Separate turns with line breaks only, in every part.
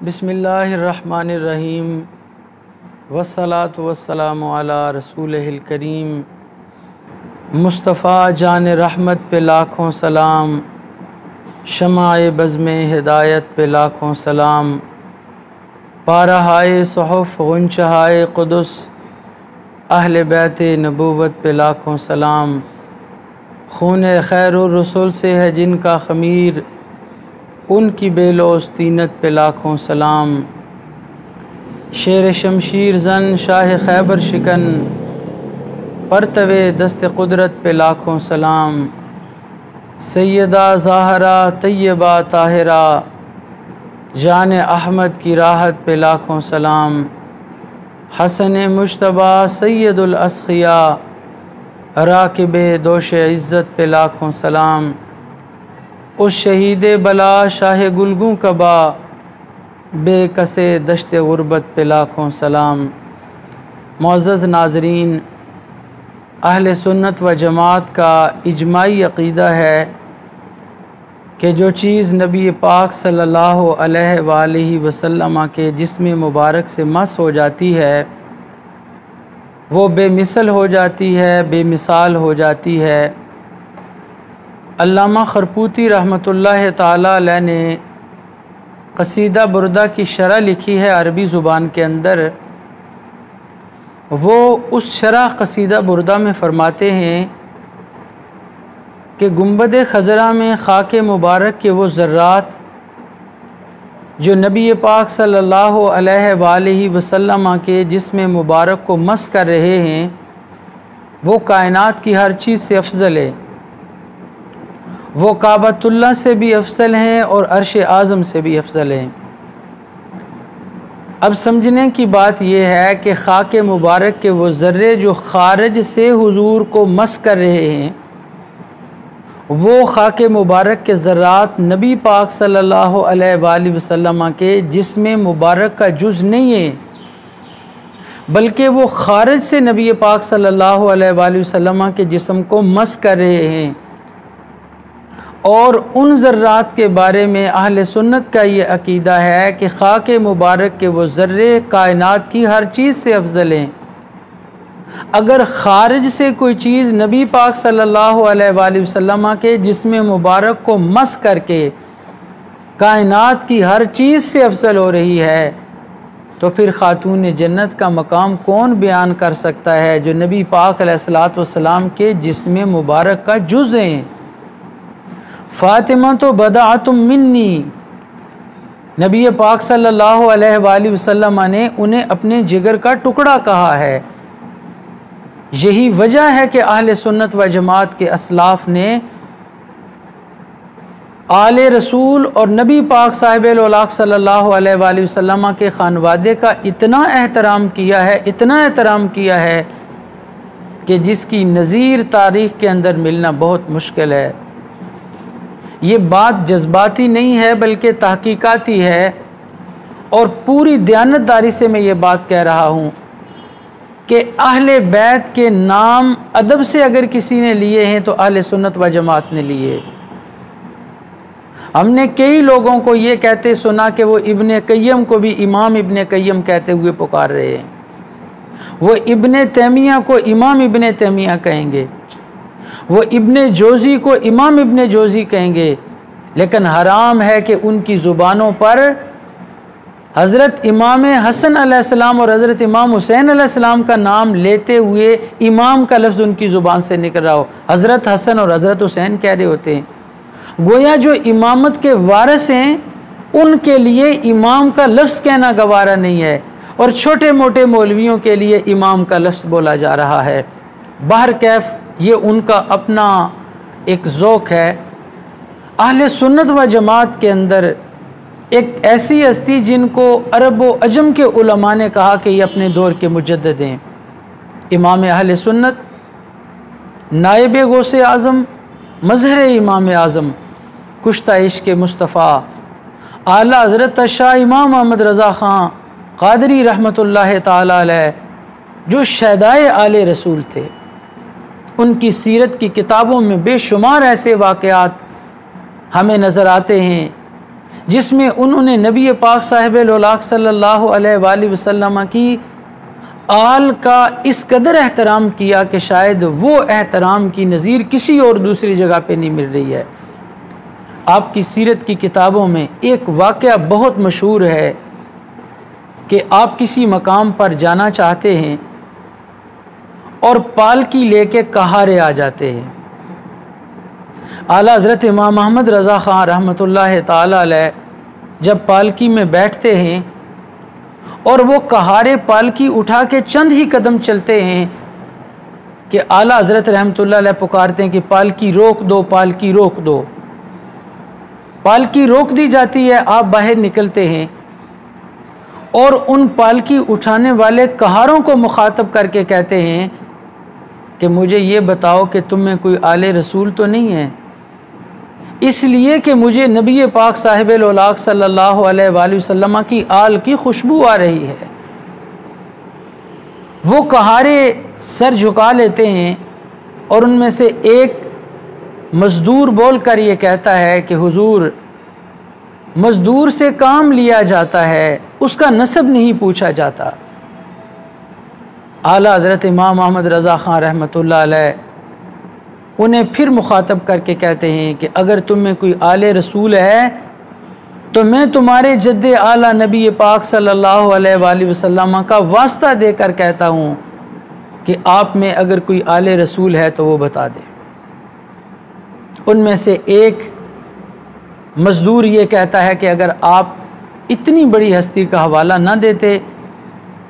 बिस्मिल्लाहिर्रहमानिर्रहीम वस्सलातु वस्सलामु अला रसूलिहिल करीम मुस्तफ़ा जान रहमत पे लाखों सलाम, शमाए बज़्म हिदायत पे लाखों सलाम, पारहाए सुहुफ़ गुंचहाए क़ुदस अहले बैत नबूवत पे लाखों सलाम। खून खैरुर रसूल से है जिनका ख़मीर, उनकी बेलोस तीनत पे लाखों सलाम। शेर शमशीर जन शाह खैबर शिकन, परतवे दस्त कुदरत पे लाखों सलाम। सैयदा ज़ाहरा तैयबा ताहिरा, जान अहमद की राहत पे लाखों सलाम। हसन मुश्तबा सैयदुल अस्खिया, राकिबे दोश इज़्ज़त पे लाखों सलाम। उस शहीद बला शाह गुलगू कबा, बेकसे दश्त गुरबत पे लाखों सलाम। मुअज़्ज़ज़ नाज़रीन, अहले सुन्नत व जमात का इजमाई अक़ीदा है कि जो चीज़ नबी पाक सल्लल्लाहु अलैहि वसल्लम के जिस्म मुबारक से मस हो जाती है वो बेमिसल हो जाती है, बेमिसाल हो जाती है। अल्लामा खरपूती रहमतुल्लाह ताला अलैह ने क़सीदा बुरदा की शरह लिखी है अरबी ज़ुबान के अंदर। वो उस शरह क़सीदा बुरदा में फ़रमाते हैं कि गुंबद खज़रा में ख़ाक मुबारक के वो ज़र्रात जो नबी पाक सल्लल्लाहु अलैहि वसल्लम के जिस्म मुबारक को मस कर रहे हैं वो कायनात की हर चीज़ से अफजल है। वो काबतुल्लाह से भी अफजल हैं और अर्श आज़म से भी अफजल हैं। अब समझने की बात यह है कि ख़ाक मुबारक के वो ज़र्रे जो ख़ारिज से हुजूर को मस कर रहे हैं वो ख़ाक मुबारक के ज़र्रात नबी पाक सल्लल्लाहु अलैहि वसल्लम के जिस्म मुबारक का जुज़ नहीं है, बल्कि वो ख़ारिज से नबी पाक सल्लल्लाहु अलैहि वसल्लम के जिस्म को मस कर रहे हैं। और उन ज़र्रात के बारे में अहले सुन्नत का ये अक़ीदा है कि ख़ाक मुबारक के वो ज़र्रे कायनात की हर चीज़ से अफजल हैं। अगर ख़ारिज से कोई चीज़ नबी पाक सल्लल्लाहु अलैहि वसल्लम के जिस्म मुबारक को मस करके कायनात की हर चीज़ से अफजल हो रही है तो फिर खातून जन्नत का मकाम कौन बयान कर सकता है जो नबी पाक अलैहिस्सलातु वस्सलाम के जिस्म मुबारक का जुज़ हैं। फ़ातिमा तो बदाअतुम मिन्नी, नबी पाक सल्लल्लाहु अलैहि वसल्लम ने उन्हें अपने जिगर का टुकड़ा कहा है। यही वजह है कि अहले सुन्नत व जमात के असलाफ़ ने आले रसूल और नबी पाक साहिबुल औलाक सल्लल्लाहु अलैहि वसल्लम के खानवादे का इतना एहतराम किया है, इतना एहतराम किया है कि जिसकी नज़ीर तारीख़ के अंदर मिलना बहुत मुश्किल है। ये बात जज्बाती नहीं है बल्कि तहकीकाती है और पूरी दयानतदारी से मैं ये बात कह रहा हूँ कि अहले बैत के नाम अदब से अगर किसी ने लिए हैं तो अहले सुन्नत व जमात ने लिए। हमने कई लोगों को ये कहते सुना कि वो इब्ने कय्यम को भी इमाम इब्ने कय्यम कहते हुए पुकार रहे हैं, वो इब्ने तैमिया को इमाम इब्ने तैमिया कहेंगे, वो इब्ने जोज़ी को इमाम इब्ने जोज़ी कहेंगे, लेकिन हराम है कि उनकी ज़ुबानों पर हज़रत इमाम हसन अलैहिस्सलाम और हज़रत इमाम हुसैन अलैहिस्सलाम का नाम लेते हुए इमाम का लफ्ज़ उनकी ज़ुबान से निकल रहा हो। हज़रत हसन और हज़रत हुसैन कह रहे होते हैं, गोया जो इमामत के वारिस हैं उनके लिए इमाम का लफ्ज़ कहना गवारा नहीं है और छोटे मोटे मौलवियों के लिए इमाम का लफ्ज़ बोला जा रहा है। बहर कैफ ये उनका अपना एक ज़ौक़ है। अहले सुन्नत व जमात के अंदर एक ऐसी हस्ती जिनको अरब व अजम के उलमा ने कहा कि ये अपने दौर के मुजद्दिद हैं, इमाम अहले सुन्नत, नायब गौसे आज़म, मज़हर इमाम आज़म, कुश्ता इश्क़ मुस्तफ़ा, आला हज़रत शाह इमाम अहमद रज़ा ख़ान क़ादरी रहमतुल्लाह ताला अलैह जो शहदाए आले रसूल थे। उनकी सीरत की किताबों में बेशुमार ऐसे वाक़यात हमें नज़र आते हैं जिसमें उन्होंने नबी पाक साहिब-ए-लौलाक सल्लल्लाहु अलैहि वसल्लम की आल का इस कदर एहतराम किया कि शायद वो एहतराम की नज़ीर किसी और दूसरी जगह पे नहीं मिल रही है। आपकी सीरत की किताबों में एक वाक़या बहुत मशहूर है कि आप किसी मकाम पर जाना चाहते हैं और पालकी लेके कहारे आ जाते हैं। आला हज़रत इमाम अहमद रज़ा ख़ान रहमतुल्लाह ताला अलैह जब पालकी में बैठते हैं और वो कहारे पालकी उठा के चंद ही कदम चलते हैं कि आला हज़रत रहमतुल्लाह अलैह पुकारते हैं कि पालकी रोक दो, पालकी रोक दो। पालकी रोक दी जाती है, आप बाहर निकलते हैं और उन पालकी उठाने वाले कहारों को मुखातब करके कहते हैं कि मुझे ये बताओ कि तुम में कोई आले रसूल तो नहीं है, इसलिए कि मुझे नबी पाक साहिब-ए-लौलाक सल्लल्लाहु अलैहि वसल्लम की आल की खुशबू आ रही है। वो कहारे सर झुका लेते हैं और उनमें से एक मज़दूर बोलकर ये कहता है कि हुजूर, मज़दूर से काम लिया जाता है, उसका नसब नहीं पूछा जाता। आला हज़रत इमाम अहमद रज़ा ख़ान रहमतुल्लाह अलैह उन्हें फिर मुखातब करके कहते हैं कि अगर तुम में कोई आले रसूल है तो मैं तुम्हारे जद्दे आला नबी पाक सल्लल्लाहु अलैहि वसल्लम का वास्ता देकर कहता हूँ कि आप में अगर कोई आले रसूल है तो वो बता दे। उनमें से एक मज़दूर ये कहता है कि अगर आप इतनी बड़ी हस्ती का हवाला न देते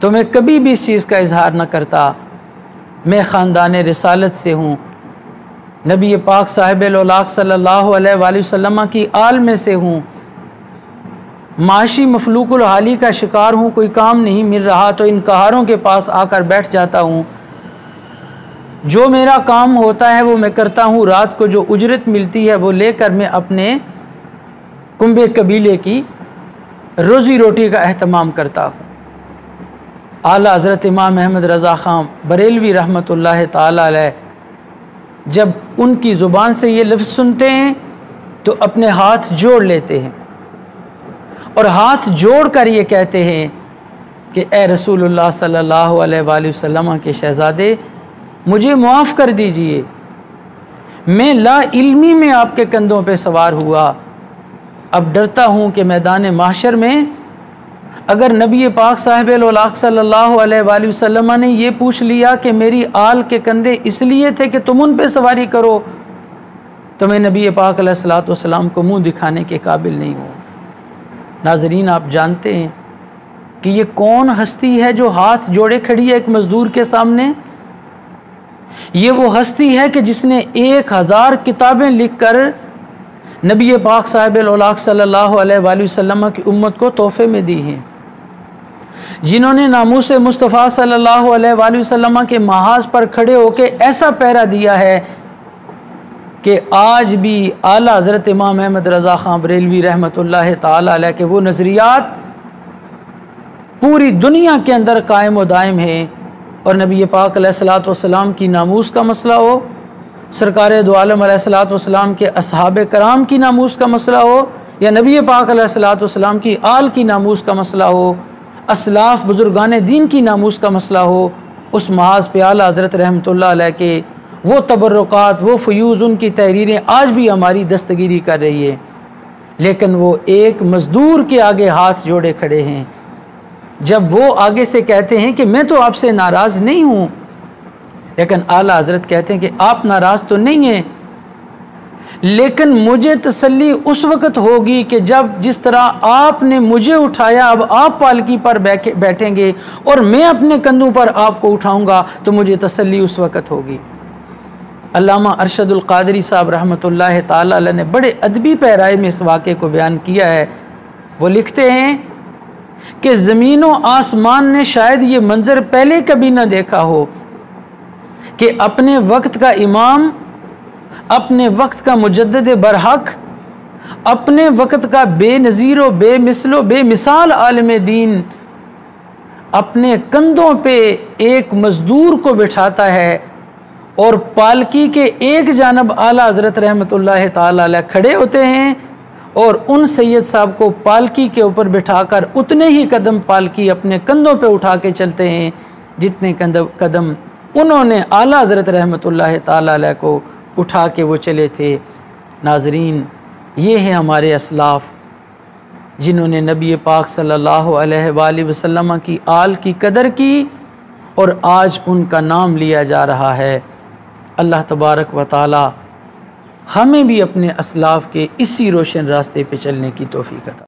तो मैं कभी भी इस चीज़ का इजहार न करता। मैं ख़ानदान रिसालत से हूँ, नबी पाक साहिब-ए-लौलाक सल्लल्लाहु अलैहि वसल्लम की आल में से हूँ, माशी मफलूकुल हाली का शिकार हूँ, कोई काम नहीं मिल रहा तो इन कहारों के पास आकर बैठ जाता हूँ। जो मेरा काम होता है वो मैं करता हूँ, रात को जो उजरत मिलती है वो लेकर मैं अपने कुंबे कबीले की रोज़ी रोटी का एहतमाम करता हूँ। आला हज़रत इमाम अहमद रज़ा ख़ान बरेलवी रहमतुल्लाह ताला अलैह जब उनकी ज़ुबान से ये लफ्ज़ सुनते हैं तो अपने हाथ जोड़ लेते हैं और हाथ जोड़ कर ये कहते हैं कि ए रसूलुल्लाह सल्लल्लाहु अलैहि वसल्लम के शहज़ादे, मुझे माफ़ कर दीजिए, मैं ला इल्मी में आपके कंधों पे सवार हुआ। अब डरता हूँ कि मैदान माशर में अगर नबी पाक साहिब-ए-लौलाक सल्लल्लाहु अलैहि वसल्लम ने ये पूछ लिया कि मेरी आल के कंधे इसलिए थे कि तुम उन पे सवारी करो, तो मैं नबी पाक अलैहिस्सलातु वस्सलाम को मुँह दिखाने के काबिल नहीं हूँ। नाज़रीन, आप जानते हैं कि ये कौन हस्ती है जो हाथ जोड़े खड़ी है एक मज़दूर के सामने? ये वो हस्ती है कि जिसने 1000 किताबें लिखकर नबी पाक साहिब-ए-लौलाक सल्लल्लाहु अलैहि वसल्लम की उम्मत को तोहफे में दी हैं, जिन्होंने नामूस मुस्तफ़ा सल्लल्लाहु अलैहि वसल्लम के महाज पर खड़े होकर ऐसा पहरा दिया है कि आज भी आला हज़रत इमाम अहमद रज़ा ख़ान बरेलवी रहमतुल्लाह ताला अलैह के वो नज़रियात पूरी दुनिया के अंदर कायम व दायम हैं। और नबी पाक अलैहिस्सलातु वस्सलाम की नामूस का मसला हो, सरकार दो आलम अलैहिस्सलातु वस्सलाम के असहाबे कराम की नामूस का मसला हो, या नबी पाक अलैहिस्सलातु वस्सलाम की आल की नामूस का मसला हो, असलाफ़ बुजुर्गान दीन की नामूस का मसला हो, उस महाज पे आला हज़रत रहमतुल्लाह अलैह के वो तबर्रुकात, वो फ़यूज़, उनकी तहरीरें आज भी हमारी दस्तगिरी कर रही है। लेकिन वो एक मज़दूर के आगे हाथ जोड़े खड़े हैं। जब वो आगे से कहते हैं कि मैं तो आपसे नाराज़ नहीं हूँ, लेकिन आला हज़रत कहते हैं कि आप नाराज़ तो नहीं हैं, लेकिन मुझे तसल्ली उस वक़्त होगी कि जब जिस तरह आपने मुझे उठाया, अब आप पालकी पर बैठेंगे और मैं अपने कंधों पर आपको उठाऊंगा, तो मुझे तसल्ली उस वक़्त होगी। अल्लामा अरशदुल क़ादरी साहब रहमतुल्लाह ताला अलैह ने बड़े अदबी पैराए में इस वाक़े को बयान किया है। वो लिखते हैं कि ज़मीन व आसमान ने शायद ये मंज़र पहले कभी ना देखा हो कि अपने वक्त का इमाम, अपने वक्त का मुजद्दिद बरहक, अपने वक्त का बेनज़ीर व बेमिसल बेमिसाल आलिम दीन अपने कंधों पे एक मज़दूर को बिठाता है और पालकी के एक जानब आला हज़रत रहमतुल्लाह ताला अलैह खड़े होते हैं और उन सैयद साहब को पालकी के ऊपर बिठाकर उतने ही कदम पालकी अपने कंधों पे उठा के चलते हैं जितने कदम उन्होंने आला हज़रत रहमतुल्लाह ताला अलैह को उठा के वो चले थे। नाज़रीन, ये हैं हमारे असलाफ़ जिन्होंने नबी पाक सल्लल्लाहु अलैहि वसल्लम की आल की कदर की और आज उनका नाम लिया जा रहा है। अल्लाह तबारक व ताला हमें भी अपने असलाफ़ के इसी रोशन रास्ते पे चलने की तौफ़ीक़ अता